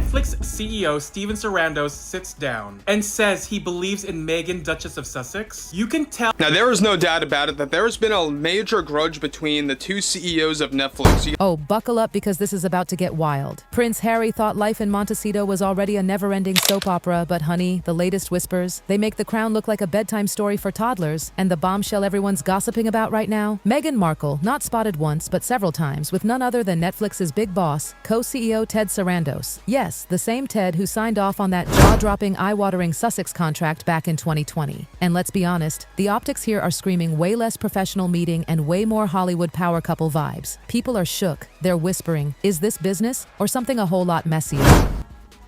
Netflix CEO Steven Sarandos sits down and says he believes in Meghan, Duchess of Sussex, you can tell. Now, there is no doubt about it that there has been a major grudge between the two CEOs of Netflix. Oh, buckle up because this is about to get wild. Prince Harry thought life in Montecito was already a never-ending soap opera, but honey, the latest whispers, they make The Crown look like a bedtime story for toddlers. And the bombshell everyone's gossiping about right now? Meghan Markle, not spotted once, but several times, with none other than Netflix's big boss, co-CEO Ted Sarandos. Yes, the same Ted who signed off on that jaw-dropping, eye-watering Sussex contract back in 2020. And let's be honest, the optics here are screaming way less professional meeting and way more Hollywood power couple vibes. People are shook. They're whispering, is this business or something a whole lot messier?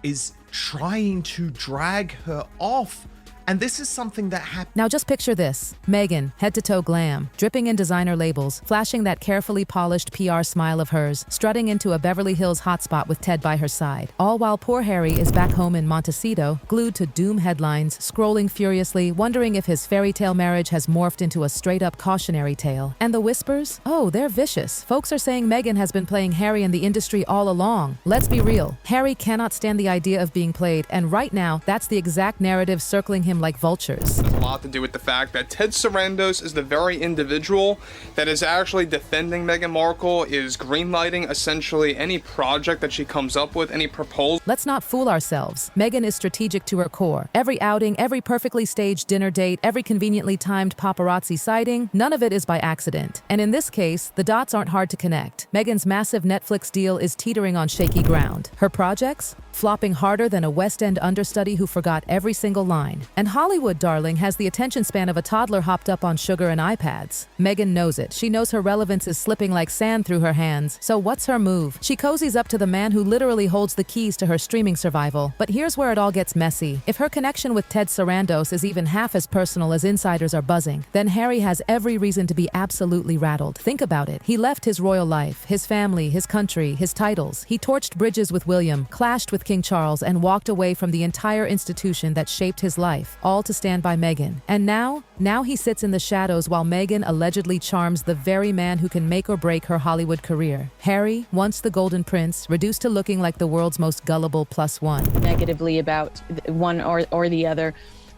Is trying to drag her off. And this is something that happened. Now just picture this. Meghan, head-to-toe glam, dripping in designer labels, flashing that carefully polished PR smile of hers, strutting into a Beverly Hills hotspot with Ted by her side. All while poor Harry is back home in Montecito, glued to doom headlines, scrolling furiously, wondering if his fairy tale marriage has morphed into a straight-up cautionary tale. And the whispers? Oh, they're vicious. Folks are saying Meghan has been playing Harry in the industry all along. Let's be real. Harry cannot stand the idea of being played, and right now, that's the exact narrative circling him like vultures. It has a lot to do with the fact that Ted Sarandos is the very individual that is actually defending Meghan Markle, is greenlighting essentially any project that she comes up with, any proposal. Let's not fool ourselves. Meghan is strategic to her core. Every outing, every perfectly staged dinner date, every conveniently timed paparazzi sighting, none of it is by accident. And in this case, the dots aren't hard to connect. Meghan's massive Netflix deal is teetering on shaky ground. Her projects? Flopping harder than a West End understudy who forgot every single line. And Hollywood, darling, has the attention span of a toddler hopped up on sugar and iPads. Meghan knows it. She knows her relevance is slipping like sand through her hands. So what's her move? She cozies up to the man who literally holds the keys to her streaming survival. But here's where it all gets messy. If her connection with Ted Sarandos is even half as personal as insiders are buzzing, then Harry has every reason to be absolutely rattled. Think about it. He left his royal life, his family, his country, his titles. He torched bridges with William, clashed with King Charles, and walked away from the entire institution that shaped his life, all to stand by Meghan. And now he sits in the shadows while Meghan allegedly charms the very man who can make or break her Hollywood career. Harry, once the golden prince, reduced to looking like the world's most gullible +1. Negatively about one or the other.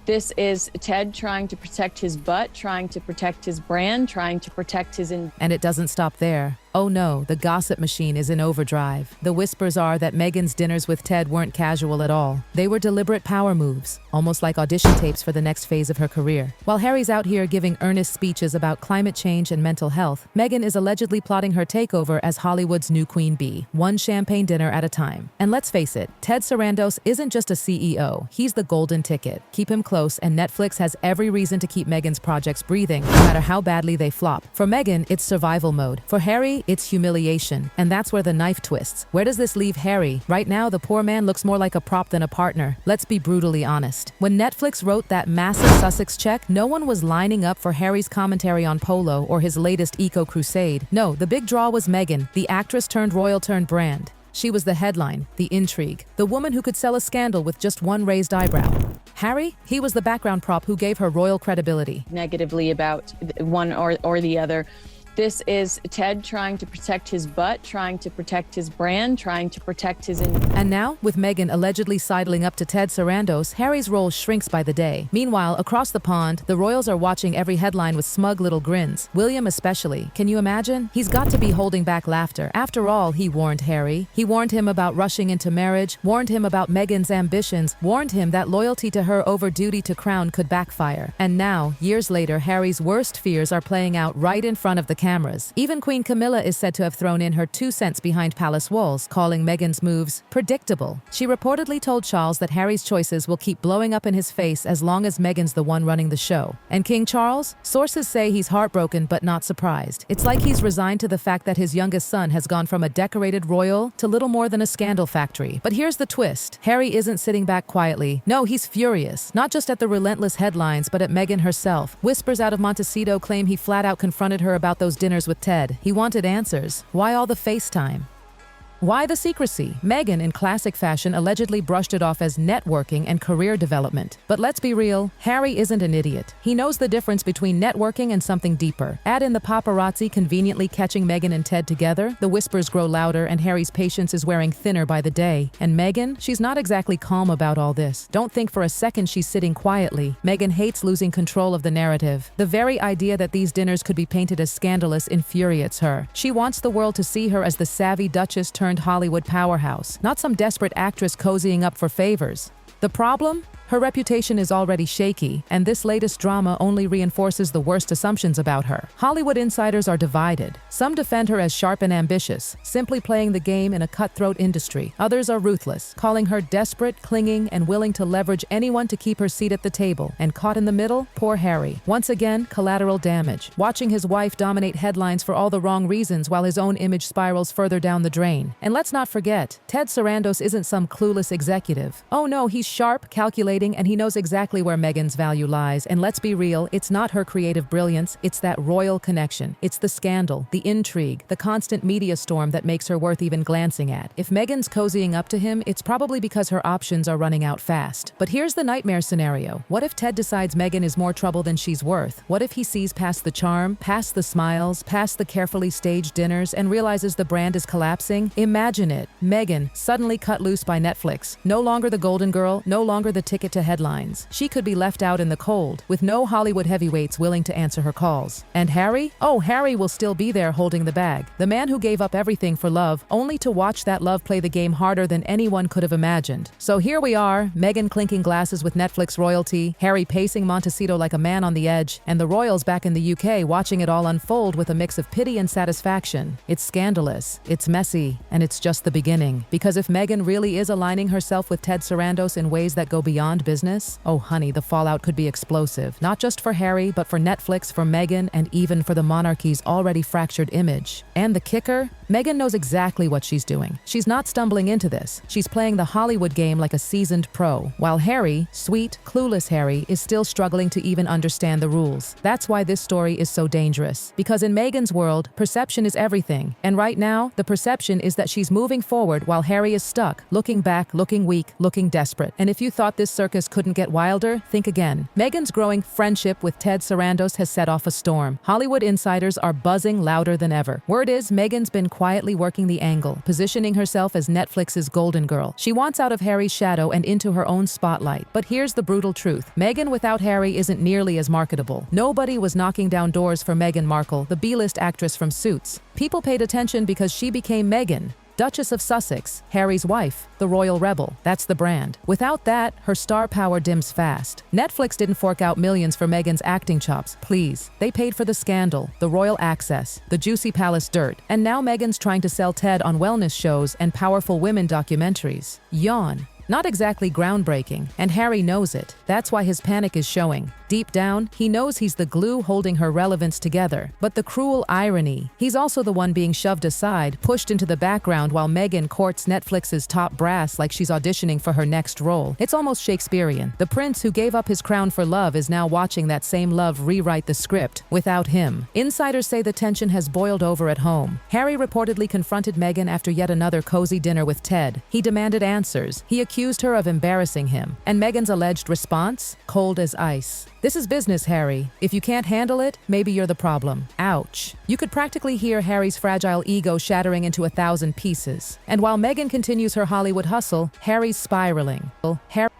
This is Ted trying to protect his butt, trying to protect his brand, trying to protect his... And it doesn't stop there. Oh no, the gossip machine is in overdrive. The whispers are that Meghan's dinners with Ted weren't casual at all. They were deliberate power moves, almost like audition tapes for the next phase of her career. While Harry's out here giving earnest speeches about climate change and mental health, Meghan is allegedly plotting her takeover as Hollywood's new queen bee, one champagne dinner at a time. And let's face it, Ted Sarandos isn't just a CEO, he's the golden ticket. Keep him close, and Netflix has every reason to keep Meghan's projects breathing, no matter how badly they flop. For Meghan, it's survival mode. For Harry, it's humiliation. And that's where the knife twists. Where does this leave Harry? Right now, the poor man looks more like a prop than a partner. Let's be brutally honest. When Netflix wrote that massive Sussex check, no one was lining up for Harry's commentary on Polo or his latest eco-crusade. No, the big draw was Meghan, the actress turned royal turned brand. She was the headline, the intrigue, the woman who could sell a scandal with just one raised eyebrow. Harry, he was the background prop who gave her royal credibility. Negatively about one or the other. This is Ted trying to protect his butt, trying to protect his brand, trying to protect his... And now, with Meghan allegedly sidling up to Ted Sarandos, Harry's role shrinks by the day. Meanwhile, across the pond, the royals are watching every headline with smug little grins. William especially. Can you imagine? He's got to be holding back laughter. After all, he warned Harry. He warned him about rushing into marriage, warned him about Meghan's ambitions, warned him that loyalty to her over duty to crown could backfire. And now, years later, Harry's worst fears are playing out right in front of the cameras. Even Queen Camilla is said to have thrown in her 2 cents behind palace walls, calling Meghan's moves predictable. She reportedly told Charles that Harry's choices will keep blowing up in his face as long as Meghan's the one running the show. And King Charles? Sources say he's heartbroken but not surprised. It's like he's resigned to the fact that his youngest son has gone from a decorated royal to little more than a scandal factory. But here's the twist. Harry isn't sitting back quietly. No, he's furious. Not just at the relentless headlines, but at Meghan herself. Whispers out of Montecito claim he flat out confronted her about those dinners with Ted. He wanted answers. Why all the FaceTime? Why the secrecy? Meghan, in classic fashion, allegedly brushed it off as networking and career development. But let's be real, Harry isn't an idiot. He knows the difference between networking and something deeper. Add in the paparazzi conveniently catching Meghan and Ted together, the whispers grow louder and Harry's patience is wearing thinner by the day. And Meghan, she's not exactly calm about all this. Don't think for a second she's sitting quietly. Meghan hates losing control of the narrative. The very idea that these dinners could be painted as scandalous infuriates her. She wants the world to see her as the savvy Duchess turned Hollywood powerhouse, not some desperate actress cozying up for favors. The problem? Her reputation is already shaky, and this latest drama only reinforces the worst assumptions about her. Hollywood insiders are divided. Some defend her as sharp and ambitious, simply playing the game in a cutthroat industry. Others are ruthless, calling her desperate, clinging, and willing to leverage anyone to keep her seat at the table. And caught in the middle, poor Harry. Once again, collateral damage. Watching his wife dominate headlines for all the wrong reasons while his own image spirals further down the drain. And let's not forget, Ted Sarandos isn't some clueless executive. Oh no, he's sharp, calculating, and he knows exactly where Meghan's value lies. And let's be real, it's not her creative brilliance, it's that royal connection. It's the scandal, the intrigue, the constant media storm that makes her worth even glancing at. If Meghan's cozying up to him, it's probably because her options are running out fast. But here's the nightmare scenario. What if Ted decides Meghan is more trouble than she's worth? What if he sees past the charm, past the smiles, past the carefully staged dinners, and realizes the brand is collapsing? Imagine it. Meghan, suddenly cut loose by Netflix. No longer the golden girl, no longer the ticket to headlines. She could be left out in the cold, with no Hollywood heavyweights willing to answer her calls. And Harry? Oh, Harry will still be there holding the bag. The man who gave up everything for love, only to watch that love play the game harder than anyone could have imagined. So here we are, Meghan clinking glasses with Netflix royalty, Harry pacing Montecito like a man on the edge, and the royals back in the UK watching it all unfold with a mix of pity and satisfaction. It's scandalous, it's messy, and it's just the beginning. Because if Meghan really is aligning herself with Ted Sarandos in ways that go beyond business? Oh honey, the fallout could be explosive. Not just for Harry, but for Netflix, for Meghan, and even for the monarchy's already fractured image. And the kicker? Meghan knows exactly what she's doing. She's not stumbling into this. She's playing the Hollywood game like a seasoned pro, while Harry, sweet, clueless Harry, is still struggling to even understand the rules. That's why this story is so dangerous. Because in Meghan's world, perception is everything. And right now, the perception is that she's moving forward while Harry is stuck, looking back, looking weak, looking desperate. And if you thought this circus couldn't get wilder, think again. Meghan's growing friendship with Ted Sarandos has set off a storm. Hollywood insiders are buzzing louder than ever. Word is Meghan's been quietly working the angle, positioning herself as Netflix's golden girl. She wants out of Harry's shadow and into her own spotlight. But here's the brutal truth. Meghan without Harry isn't nearly as marketable. Nobody was knocking down doors for Meghan Markle, the B-list actress from Suits. People paid attention because she became Meghan, Duchess of Sussex, Harry's wife, the royal rebel. That's the brand. Without that, her star power dims fast. Netflix didn't fork out millions for Meghan's acting chops, please. They paid for the scandal, the royal access, the juicy palace dirt. And now Meghan's trying to sell Ted on wellness shows and powerful women documentaries. Yawn. Not exactly groundbreaking, and Harry knows it. That's why his panic is showing. Deep down, he knows he's the glue holding her relevance together. But the cruel irony, he's also the one being shoved aside, pushed into the background while Meghan courts Netflix's top brass like she's auditioning for her next role. It's almost Shakespearean. The prince who gave up his crown for love is now watching that same love rewrite the script, without him. Insiders say the tension has boiled over at home. Harry reportedly confronted Meghan after yet another cozy dinner with Ted. He demanded answers. He accused her of embarrassing him. And Meghan's alleged response? Cold as ice. This is business, Harry. If you can't handle it, maybe you're the problem. Ouch. You could practically hear Harry's fragile ego shattering into 1,000 pieces. And while Meghan continues her Hollywood hustle, Harry's spiraling.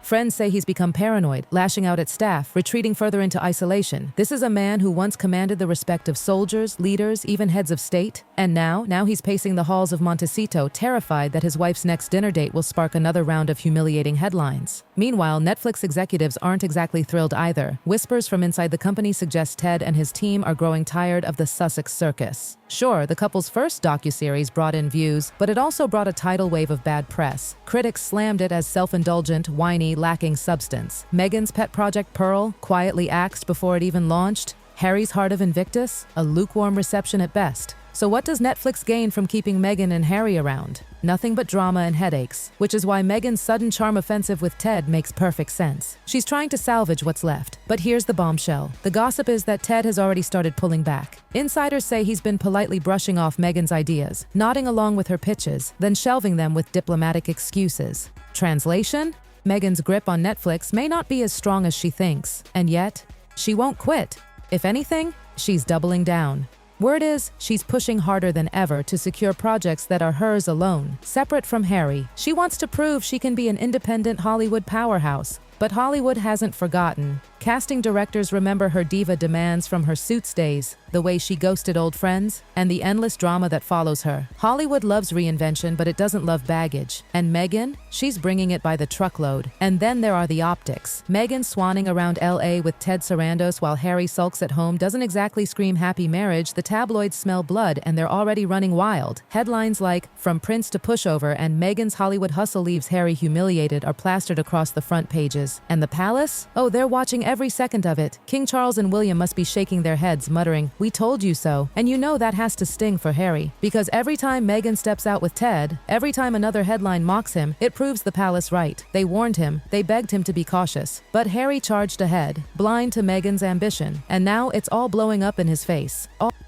Friends say he's become paranoid, lashing out at staff, retreating further into isolation. This is a man who once commanded the respect of soldiers, leaders, even heads of state. And now he's pacing the halls of Montecito, terrified that his wife's next dinner date will spark another round of humiliating headlines. Meanwhile, Netflix executives aren't exactly thrilled either. Whispers from inside the company suggest Ted and his team are growing tired of the Sussex circus. Sure, the couple's first docuseries brought in views, but it also brought a tidal wave of bad press. Critics slammed it as self-indulgent, whiny, lacking substance. Meghan's pet project Pearl, quietly axed before it even launched. Harry's Heart of Invictus, a lukewarm reception at best. So what does Netflix gain from keeping Meghan and Harry around? Nothing but drama and headaches, which is why Meghan's sudden charm offensive with Ted makes perfect sense. She's trying to salvage what's left. But here's the bombshell. The gossip is that Ted has already started pulling back. Insiders say he's been politely brushing off Meghan's ideas, nodding along with her pitches, then shelving them with diplomatic excuses. Translation? Meghan's grip on Netflix may not be as strong as she thinks, and yet, she won't quit. If anything, she's doubling down. Word is, she's pushing harder than ever to secure projects that are hers alone, separate from Harry. She wants to prove she can be an independent Hollywood powerhouse. But Hollywood hasn't forgotten. Casting directors remember her diva demands from her Suits days, the way she ghosted old friends, and the endless drama that follows her. Hollywood loves reinvention, but it doesn't love baggage. And Meghan? She's bringing it by the truckload. And then there are the optics. Meghan swanning around LA with Ted Sarandos while Harry sulks at home doesn't exactly scream happy marriage. The tabloids smell blood and they're already running wild. Headlines like, "From Prince to Pushover" and "Meghan's Hollywood hustle leaves Harry humiliated" are plastered across the front pages. And the palace? Oh, they're watching every second of it. King Charles and William must be shaking their heads, muttering, "We told you so." And you know that has to sting for Harry. Because every time Meghan steps out with Ted, every time another headline mocks him, it proves the palace right. They warned him, they begged him to be cautious. But Harry charged ahead, blind to Meghan's ambition. And now it's all blowing up in his face.